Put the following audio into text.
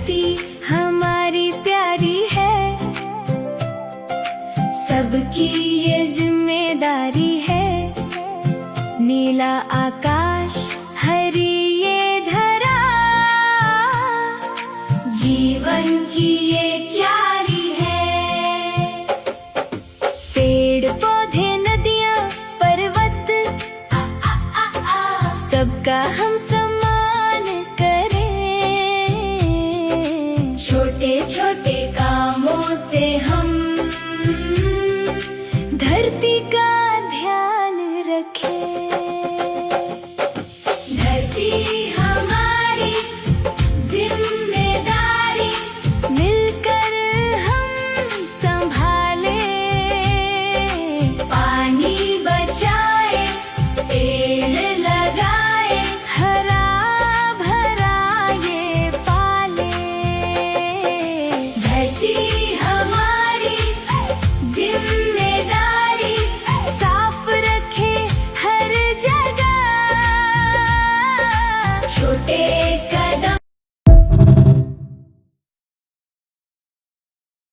धरती हमारी प्यारी है, सबकी ये जिम्मेदारी है। नीला आकाश हरी ये धरा, जीवन की ये क्यारी है। पेड़ पौधे नदियाँ पर्वत सबका हम सम्मान करें। छोटे छोटे कामों से हम धरती का